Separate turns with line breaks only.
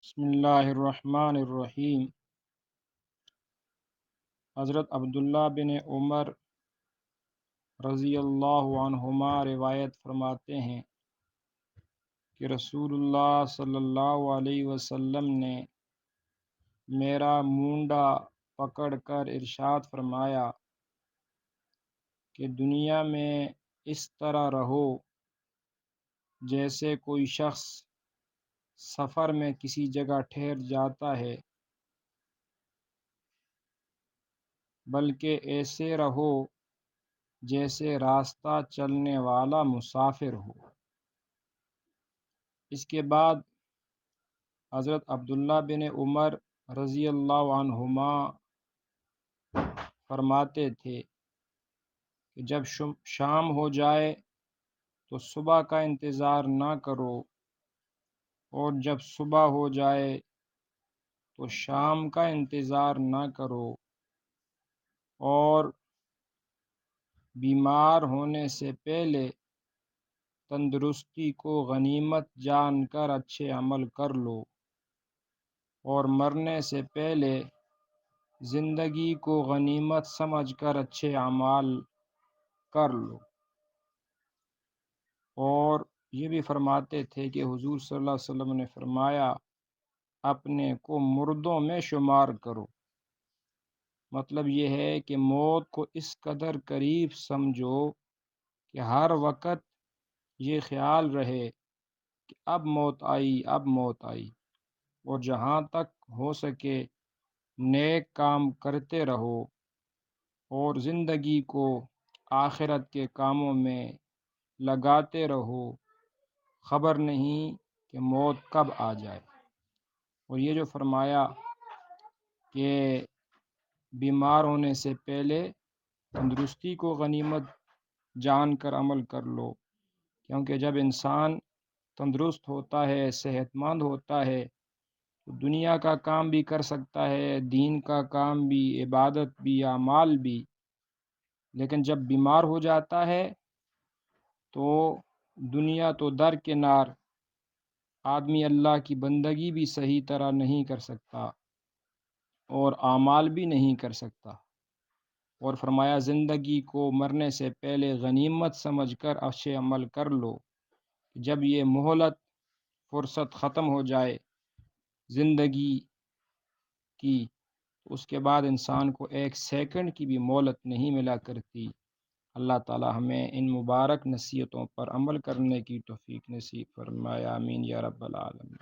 بسم اللہ الرحمن الرحیم۔ حضرت عبداللہ بن عمر رضی اللہ عنہما روایت فرماتے ہیں کہ رسول اللہ صلی اللہ علیہ وسلم نے میرا مونڈا پکڑ کر ارشاد فرمایا کہ دنیا میں اس طرح رہو جیسے کوئی شخص سفر میں کسی جگہ ٹھہر جاتا ہے، بلکہ ایسے رہو جیسے راستہ چلنے والا مسافر ہو۔ اس کے بعد حضرت عبداللہ بن عمر رضی اللہ عنہما فرماتے تھے کہ جب شام ہو جائے تو صبح کا انتظار نہ کرو، اور جب صبح ہو جائے تو شام کا انتظار نہ کرو، اور بیمار ہونے سے پہلے تندرستی کو غنیمت جان کر اچھے عمل کر لو، اور مرنے سے پہلے زندگی کو غنیمت سمجھ کر اچھے اعمال کر لو۔ اور یہ بھی فرماتے تھے کہ حضور صلی اللہ علیہ وسلم نے فرمایا اپنے کو مردوں میں شمار کرو۔ مطلب یہ ہے کہ موت کو اس قدر قریب سمجھو کہ ہر وقت یہ خیال رہے کہ اب موت آئی، اب موت آئی، اور جہاں تک ہو سکے نیک کام کرتے رہو اور زندگی کو آخرت کے کاموں میں لگاتے رہو، خبر نہیں کہ موت کب آ جائے۔ اور یہ جو فرمایا کہ بیمار ہونے سے پہلے تندرستی کو غنیمت جان کر عمل کر لو، کیونکہ جب انسان تندرست ہوتا ہے، صحت مند ہوتا ہے، تو دنیا کا کام بھی کر سکتا ہے، دین کا کام بھی، عبادت بھی، اعمال بھی۔ لیکن جب بیمار ہو جاتا ہے تو دنیا تو درکنار، آدمی اللہ کی بندگی بھی صحیح طرح نہیں کر سکتا اور اعمال بھی نہیں کر سکتا۔ اور فرمایا زندگی کو مرنے سے پہلے غنیمت سمجھ کر اچھے عمل کر لو۔ جب یہ مہلت فرصت ختم ہو جائے زندگی کی، تو اس کے بعد انسان کو ایک سیکنڈ کی بھی مہلت نہیں ملا کرتی۔ اللہ تعالی ہمیں ان مبارک نصیحتوں پر عمل کرنے کی توفیق نصیب فرمائے، آمین یا رب العالمین۔